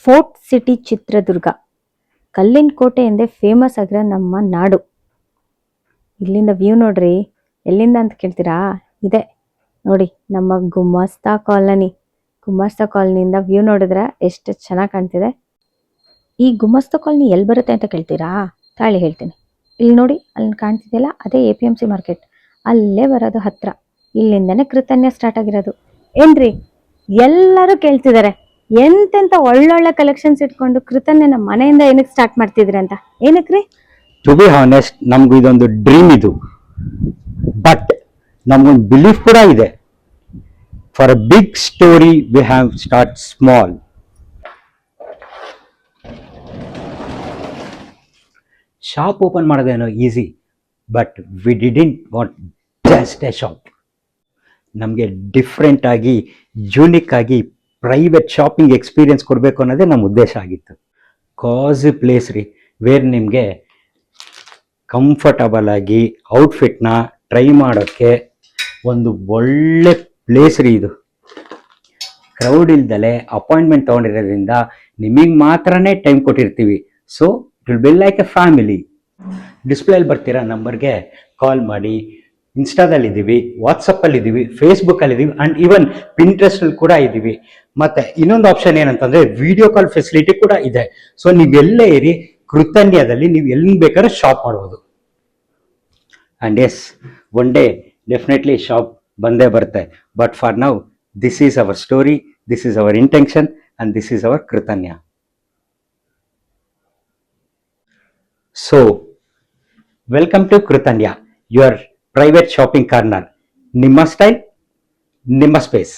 Fort city Chitradurga, ಕಲ್ಲಿನ ಕೋಟೆ ಎಂದೇ ಫೇಮಸ್ ಆಗಿರೋ ನಮ್ಮ ನಾಡು. ಇಲ್ಲಿಂದ ವ್ಯೂ ನೋಡ್ರಿ. ಎಲ್ಲಿಂದ ಅಂತ ಕೇಳ್ತೀರಾ? ಇದೆ ನೋಡಿ, ನಮ್ಮ ಗುಮಾಸ್ತಾ ಕಾಲನಿ. ಗುಮಾಸ್ತಾ ಕಾಲನಿಯಿಂದ ವ್ಯೂ ನೋಡಿದ್ರೆ ಎಷ್ಟು ಚೆನ್ನಾಗಿ ಕಾಣ್ತಿದೆ. ಈ ಗುಮಾಸ್ತಾ ಕಾಲನಿ ಎಲ್ಲಿ ಬರುತ್ತೆ ಅಂತ ಕೇಳ್ತೀರಾ? ತಾಳಿ ಹೇಳ್ತೀನಿ. ಇಲ್ಲಿ ನೋಡಿ, ಅಲ್ಲಿ ಕಾಣ್ತಿದೆಯಲ್ಲ, ಅದೇ APMC ಮಾರ್ಕೆಟ್. ಅಲ್ಲೇ ಬರೋದು ಹತ್ರ. ಇಲ್ಲಿಂದನೇ ಕೃತನ್ಯ ಸ್ಟಾರ್ಟ್ ಆಗಿರೋದು. ಏನ್ರಿ ಎಲ್ಲರೂ ಕೇಳ್ತಿದ್ದಾರೆ, ಎಂತೆಂತ ಒಳ್ಳೊಳ್ಳೆ ಕಲೆಕ್ಷನ್ಸ್ ಇಟ್ಕೊಂಡು ಕೃತನ್ಯನ ಮನೆಯಿಂದ ಏನಕ್ಕೆ ಸ್ಟಾರ್ಟ್ ಮಾಡ್ತಿದ್ರಿ ಅಂತ. ಏನಕ್ರಿ? ಟು ಬಿ ಹಾನೆಸ್ಟ್, ನಮ್ಗೂ ಇದೊಂದು ಡ್ರೀಮ್ ಇದು. ಬಟ್ ನಮ್ಗೊಂದು ಬಿಲೀಫ್ ಕೂಡ ಇದೆ. For a big story we have start small. Shop open ಮಾಡೋದೇನೋ easy, but we didn't want just a shop. ನಮಗೆ ಡಿಫ್ರೆಂಟ್ ಆಗಿ, ಯೂನಿಕ್ ಆಗಿ ಪ್ರೈವೇಟ್ ಶಾಪಿಂಗ್ ಎಕ್ಸ್ಪೀರಿಯನ್ಸ್ ಕೊಡಬೇಕು ಅನ್ನೋದೇ ನಮ್ಮ ಉದ್ದೇಶ ಆಗಿತ್ತು. ಕಾಸಿ ಪ್ಲೇಸ್ ರೀ, ವೇರ್ ನಿಮಗೆ ಕಂಫರ್ಟಬಲ್ ಆಗಿ ಔಟ್ಫಿಟ್ನ ಟ್ರೈ ಮಾಡೋಕ್ಕೆ ಒಂದು ಒಳ್ಳೆ ಪ್ಲೇಸ್ ರೀ ಇದು. ಕ್ರೌಡ್ ಇಲ್ದಲೆ ಅಪಾಯಿಂಟ್ಮೆಂಟ್ ತೊಗೊಂಡಿರೋದ್ರಿಂದ ನಿಮಗೆ ಮಾತ್ರನೇ ಟೈಮ್ ಕೊಟ್ಟಿರ್ತೀವಿ. So it will be like a family. ಡಿಸ್ಪ್ಲೇಲಿ ಬರ್ತೀರಾ ನಂಬರ್ಗೆ ಕಾಲ್ ಮಾಡಿ. ಇನ್ಸ್ಟಾದಲ್ಲಿದ್ದೀವಿ, ವಾಟ್ಸಪ್ಪಲ್ಲಿದ್ದೀವಿ, ಫೇಸ್ಬುಕ್ಕಲ್ಲಿದ್ದೀವಿ, ಆ್ಯಂಡ್ ಈವನ್ ಪಿಂಟ್ರೆಸ್ಟಲ್ಲಿ ಕೂಡ ಇದ್ದೀವಿ. ಮತ್ತು ಇನ್ನೊಂದು ಆಪ್ಷನ್ ಏನಂತಂದರೆ ವಿಡಿಯೋ ಕಾಲ್ ಫೆಸಿಲಿಟಿ ಕೂಡ ಇದೆ. ಸೊ ನೀವೆಲ್ಲೇ ಇರಿ, ಕೃತನ್ಯದಲ್ಲಿ ನೀವು ಎಲ್ಲಿ ಬೇಕಾದ್ರೆ ಶಾಪ್ ಮಾಡ್ಬೋದು. And yes, one day definitely shop ಬಂದೇ ಬರುತ್ತೆ. But for now, this is our story, this is our intention, and this is our Kritanya. So welcome to Kritanya, your private shopping corner. ನಿಮ್ಮ ಸ್ಟೈಲ್, ನಿಮ್ಮ space.